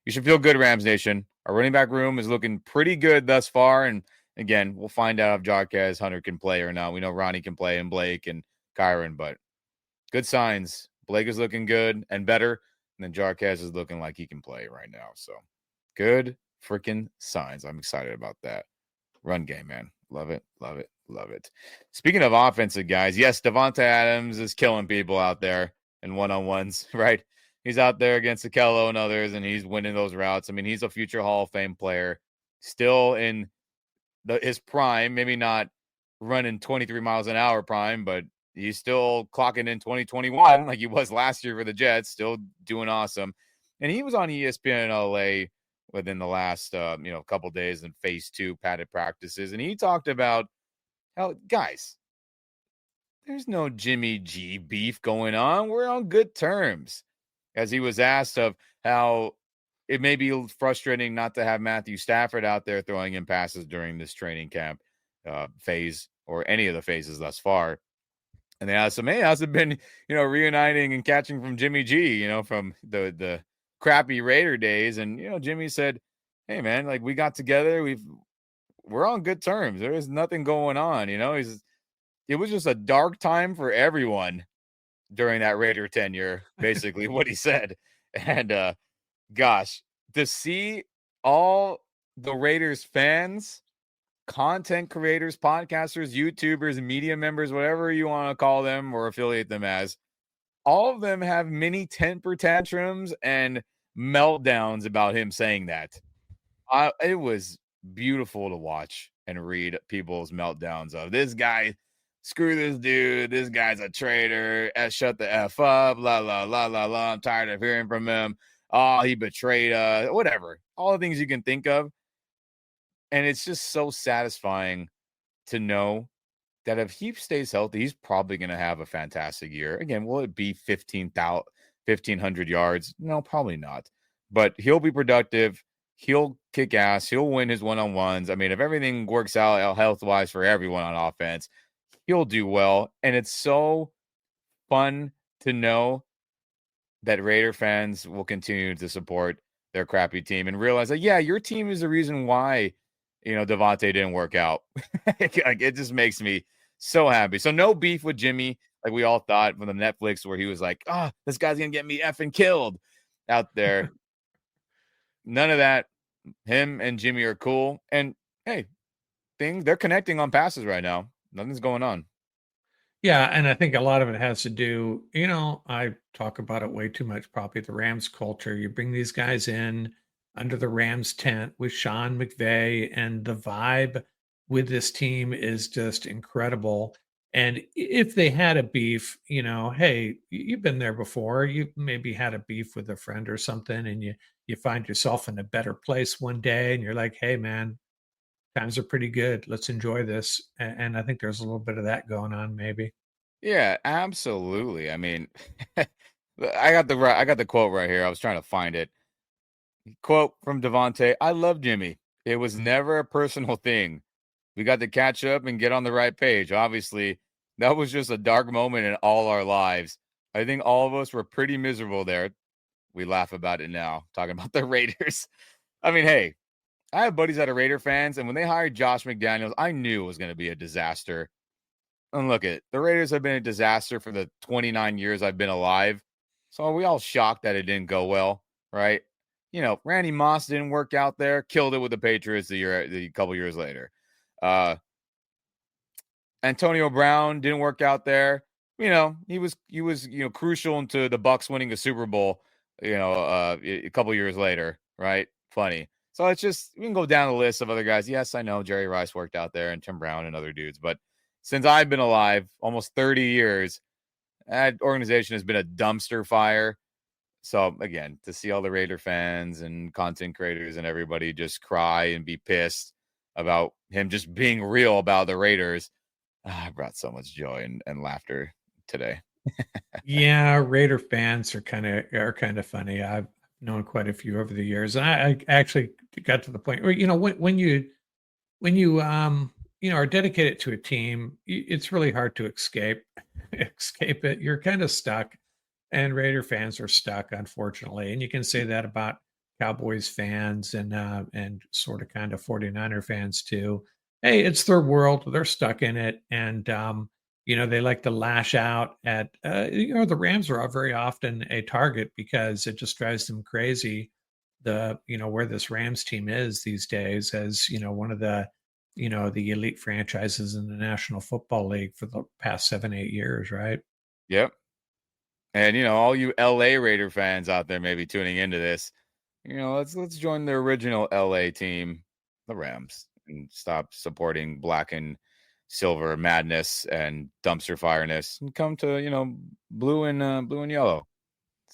you should feel good, Rams Nation. Our running back room is looking pretty good thus far, and again, we'll find out if Jarquez Hunter can play or not. We know Ronnie can play and Blake and Kyron, but good signs. Blake is looking good and better, and then Jarquez is looking like he can play right now. So good freaking signs. I'm excited about that. Run game, man. Love it. Speaking of offensive guys, yes, Davante Adams is killing people out there in one-on-ones, right? He's out there against Akello and others, and he's winning those routes. I mean, he's a future Hall of Fame player, still in his prime, maybe not running 23 miles an hour prime, but he's still clocking in 2021 like he was last year for the Jets, still doing awesome. And he was on ESPN LA within the last couple days in phase 2 padded practices, and he talked about how, guys, there's no Jimmy G beef going on. We're on good terms. As he was asked of how it may be frustrating not to have Matthew Stafford out there throwing in passes during this training camp. phase or any of the phases thus far. And they asked him, hey, how's it been, reuniting and catching from Jimmy G, from the crappy Raider days? And, Jimmy said, hey, man, like we got together. We're on good terms. There is nothing going on. It was just a dark time for everyone during that Raider tenure, basically what he said. And gosh, to see all the Raiders fans, content creators, podcasters, YouTubers, media members, whatever you want to call them or affiliate them as, all of them have mini temper tantrums and meltdowns about him saying that. It was beautiful to watch and read people's meltdowns of this guy. Screw this dude. This guy's a traitor. Shut the F up. La, la, la, la, la. I'm tired of hearing from him. Oh, he betrayed us. Whatever. All the things you can think of. And it's just so satisfying to know that if he stays healthy, he's probably going to have a fantastic year. Again, will it be 1,500 yards? No, probably not. But he'll be productive. He'll kick ass. He'll win his one-on-ones. I mean, if everything works out health-wise for everyone on offense, he'll do well. And it's so fun to know that Raider fans will continue to support their crappy team and realize that, yeah, your team is the reason why, Davante didn't work out. It just makes me so happy. So no beef with Jimmy, like we all thought from the Netflix where he was like, this guy's going to get me effing killed out there. None of that. Him and Jimmy are cool. And, hey, they're connecting on passes right now. Nothing's going on. Yeah, and I think a lot of it has to do, I talk about it way too much, probably the Rams culture. You bring these guys in under the Rams tent with Sean McVay, and the vibe with this team is just incredible. And if they had a beef, hey, you've been there before. You maybe had a beef with a friend or something, and you find yourself in a better place one day, and you're like, hey, man, times are pretty good. Let's enjoy this. And I think there's a little bit of that going on, maybe. Yeah, absolutely. I mean, I got the quote right here. I was trying to find it. Quote from Davante: I love Jimmy. It was never a personal thing. We got to catch up and get on the right page. Obviously, that was just a dark moment in all our lives. I think all of us were pretty miserable there. We laugh about it now, talking about the Raiders. I mean, hey, I have buddies that are Raider fans, and when they hired Josh McDaniels, I knew it was going to be a disaster. And look, the Raiders have been a disaster for the 29 years I've been alive. So are we all shocked that it didn't go well, right? Randy Moss didn't work out there, killed it with the Patriots a couple years later. Antonio Brown didn't work out there. He was crucial into the Bucs winning the Super Bowl, a couple years later, right? Funny. So it's just, we can go down the list of other guys. Yes, I know Jerry Rice worked out there and Tim Brown and other dudes, but since I've been alive, almost 30 years, that organization has been a dumpster fire. So again, to see all the Raider fans and content creators and everybody just cry and be pissed about him just being real about the Raiders, I brought so much joy and laughter today. Yeah, Raider fans are kind of funny. I've known quite a few over the years. And I actually got to the point where, when you are dedicated to a team, it's really hard to escape it. You're kind of stuck, and Raider fans are stuck, unfortunately. And you can say that about Cowboys fans and sort of kind of 49er fans too. Hey, it's their world. They're stuck in it. And, they like to lash out at, the Rams are very often a target because it just drives them crazy. Where this Rams team is these days as, one of the elite franchises in the National Football League for the past 7-8 years, right? Yep. And, all you LA Raider fans out there maybe tuning into this, let's join the original LA team, the Rams, and stop supporting black and silver madness and dumpster fireness and come to, blue and yellow.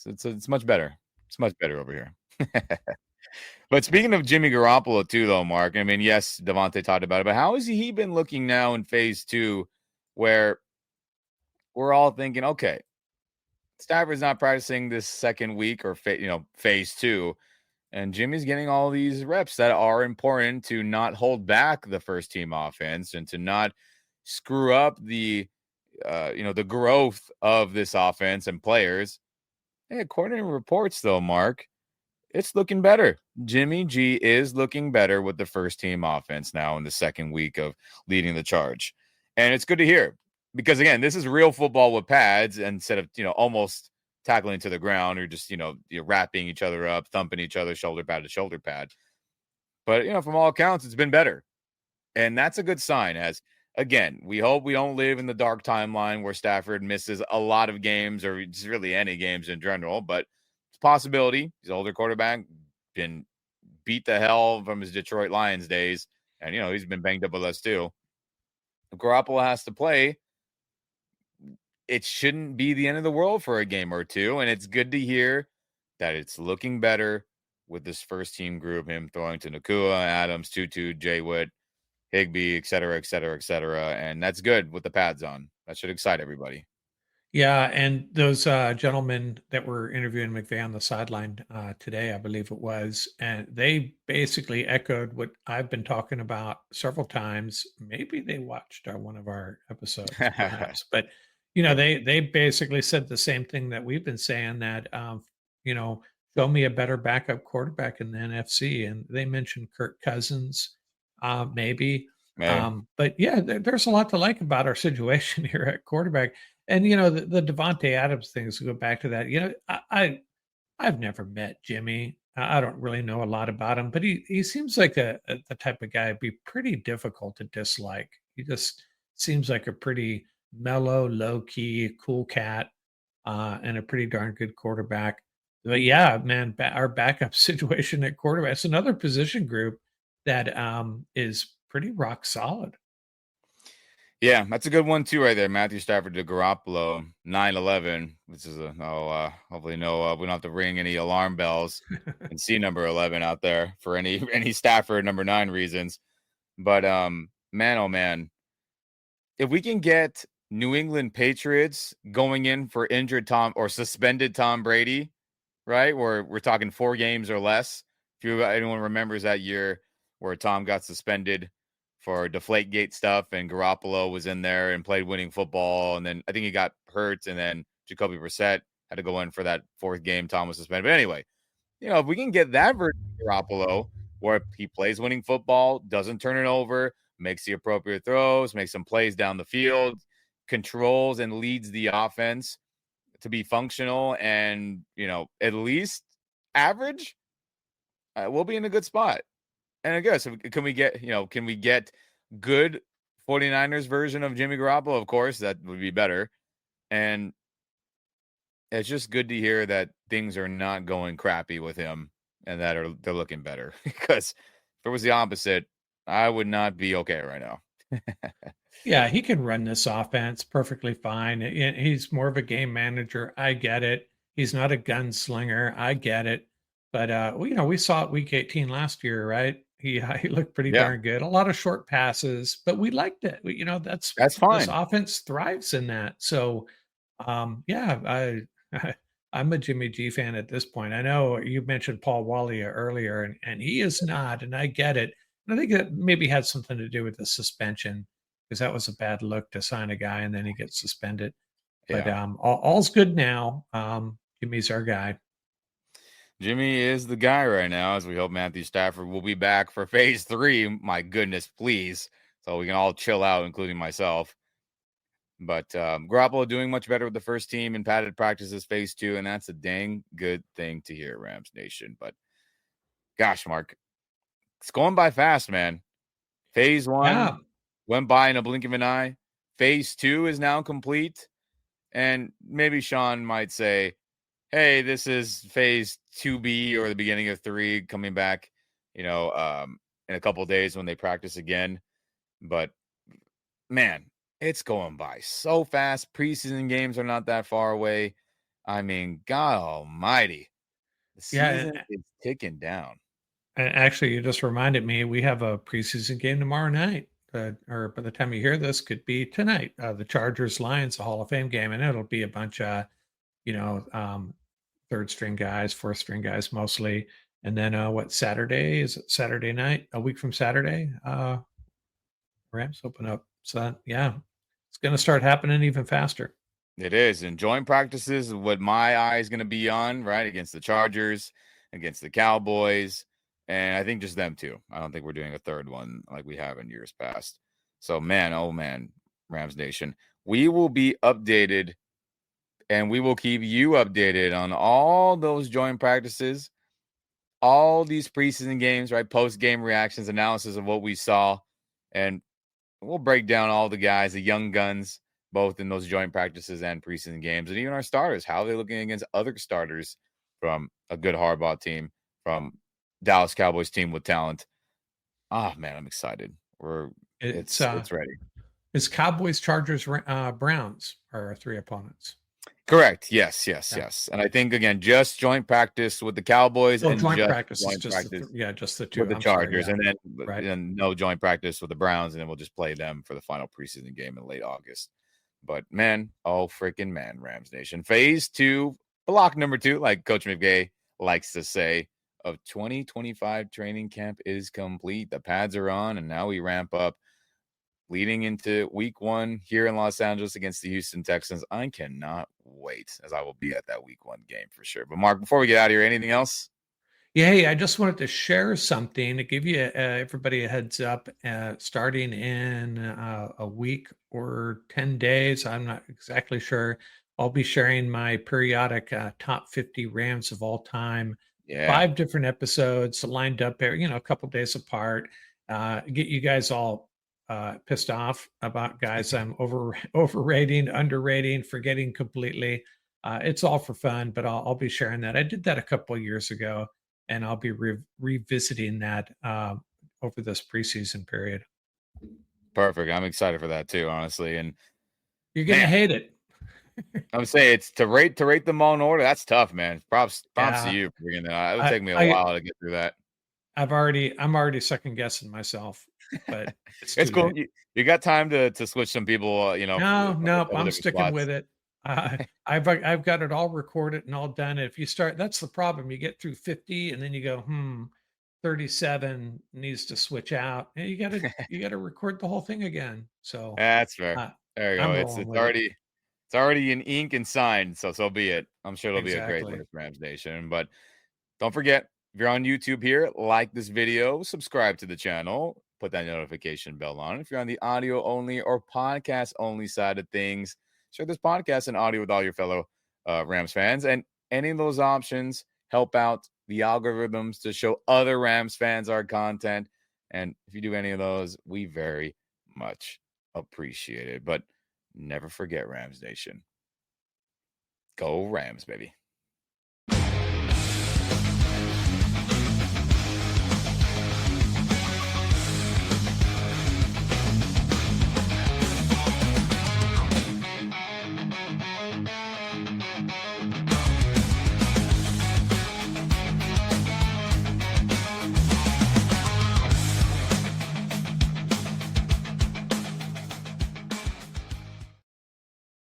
It's much better. It's much better over here. But speaking of Jimmy Garoppolo too, though, Mark, I mean, yes, Davante talked about it, but how has he been looking now in phase 2 where we're all thinking, okay, Stafford's not practicing this second week or, phase 2. And Jimmy's getting all these reps that are important to not hold back the first team offense and to not screw up the growth of this offense and players. Hey, according to reports, though, Mark, it's looking better. Jimmy G is looking better with the first team offense now in the second week of leading the charge. And it's good to hear because, again, this is real football with pads instead of, almost tackling to the ground or just, you're wrapping each other up, thumping each other shoulder pad to shoulder pad. But, from all accounts, it's been better. And that's a good sign as, again, we hope we don't live in the dark timeline where Stafford misses a lot of games or just really any games in general, but it's a possibility. He's an older quarterback, been beat the hell from his Detroit Lions days, and, he's been banged up with us too. If Garoppolo has to play, it shouldn't be the end of the world for a game or two, and it's good to hear that it's looking better with this first team group, him throwing to Nakua, Adams, Tutu, Jay Witt, Higbee, et cetera, et cetera, et cetera. And that's good with the pads on. That should excite everybody. Yeah, and those gentlemen that were interviewing McVay on the sideline today, I believe it was, and they basically echoed what I've been talking about several times. Maybe they watched one of our episodes, perhaps, but they basically said the same thing that we've been saying, that show me a better backup quarterback in the NFC, and they mentioned Kirk Cousins, maybe. But yeah, there's a lot to like about our situation here at quarterback. And the Devontae Adams things, go back to that. I've never met Jimmy. I don't really know a lot about him, but he seems like the type of guy would be pretty difficult to dislike. He just seems like a pretty mellow, low key, cool cat, and a pretty darn good quarterback. But yeah, man, our backup situation at quarterback, it's another position group that is pretty rock solid. Yeah, that's a good one too, right there. Matthew Stafford to Garoppolo, 9-11. This is hopefully we don't have to ring any alarm bells and see number 11 out there for any Stafford number 9 reasons. But man, oh man, if we can get New England Patriots going in for injured Tom or suspended Tom Brady, right? Where we're talking 4 games or less. If anyone remembers that year where Tom got suspended for Deflategate stuff and Garoppolo was in there and played winning football. And then I think he got hurt, and then Jacoby Brissett had to go in for that 4th game. Tom was suspended. But anyway, if we can get that version of Garoppolo where he plays winning football, doesn't turn it over, makes the appropriate throws, makes some plays down the field, controls and leads the offense to be functional and, at least average, we'll be in a good spot. And I guess, can we get good 49ers version of Jimmy Garoppolo? Of course, that would be better. And it's just good to hear that things are not going crappy with him and that they're looking better. Because if it was the opposite, I would not be okay right now. Yeah, he can run this offense perfectly fine. He's more of a game manager. I get it. He's not a gunslinger. I get it. But we saw it week 18 last year, right? He looked pretty darn good. A lot of short passes, but we liked it. That's fine. This offense thrives in that. So, yeah, I'm a Jimmy G fan at this point. I know you mentioned Paul Walia earlier, and he is not, and I get it. And I think that maybe had something to do with the suspension, because that was a bad look to sign a guy and then he gets suspended. But all's good now. Jimmy's our guy. Jimmy is the guy right now, as we hope Matthew Stafford will be back for phase 3. My goodness, please. So we can all chill out, including myself. But Garoppolo doing much better with the first team in padded practices phase 2, and that's a dang good thing to hear, Rams Nation. But gosh, Mark, it's going by fast, man. Phase 1 went by in a blink of an eye. Phase 2 is now complete. And maybe Sean might say, hey, this is phase 2B or the beginning of 3 coming back, in a couple of days when they practice again. But, man, it's going by so fast. Preseason games are not that far away. I mean, God almighty. The season is ticking down. And actually, you just reminded me, we have a preseason game tomorrow night. Or by the time you hear this, could be tonight. The Chargers-Lions, a Hall of Fame game, and it'll be a bunch of, third string guys, fourth string guys mostly. And then what Saturday? Is it Saturday night? A week from Saturday? Rams open up. So yeah, it's gonna start happening even faster. It is. And joint practices is what my eye is going to be on, right? Against the Chargers, against the Cowboys, and I think just them two. I don't think we're doing a third one like we have in years past. So, man, oh man, Rams Nation, we will be updated and we will keep you updated on all those joint practices, all these preseason games, right? Post-game reactions, analysis of what we saw, and we'll break down all the guys, the young guns, both in those joint practices and preseason games, and even our starters, how they're looking against other starters from a good Harbaugh team, from Dallas Cowboys team with talent. Oh man, I'm excited. It's ready. It's Cowboys, Chargers, Browns are our three opponents. Correct. Yes. And I think again, just joint practice with the Cowboys and joint just practice joint is just practice just the two with the I'm Chargers, sorry, yeah. and then no joint practice with the Browns, and then we'll just play them for the final preseason game in late August. But man, oh freaking man, Rams Nation. Phase 2, block number 2, like Coach McVay likes to say, of 2025 training camp is complete. The pads are on, and now we ramp up leading into week 1 here in Los Angeles against the Houston Texans. I cannot wait, as I will be at that week 1 game for sure. But Mark, before we get out of here, anything else? Yeah, hey, I just wanted to share something to give you everybody a heads up. Starting in a week or 10 days, I'm not exactly sure. I'll be sharing my periodic top 50 Rams of all time. Yeah. 5 different episodes lined up there, a couple days apart. Get you guys all pissed off about guys I'm overrating, underrating, forgetting completely. It's all for fun, but I'll be sharing that. I did that a couple of years ago, and I'll be revisiting that over this preseason period. Perfect. I'm excited for that too, honestly. And you're gonna hate it. I'm saying it's to rate them all in order. That's tough, man. Props to you for bringing that out. It would take me a while to get through that. I'm already second guessing myself, but it's cool. You got time to switch some people. No, I'm sticking with it. I've got it all recorded and all done. If you start, that's the problem. You get through 50 and then you go, 37 needs to switch out. And you gotta record the whole thing again. So that's fair. There you go. It's already in ink and signed. So be it. I'm sure it'll be a great one for Rams Nation. But don't forget, if you're on YouTube here, like this video, subscribe to the channel, put that notification bell on. If you're on the audio only or podcast only side of things, share this podcast and audio with all your fellow Rams fans. And any of those options help out the algorithms to show other Rams fans our content. And if you do any of those, we very much appreciate it. But never forget, Rams Nation. Go Rams, baby.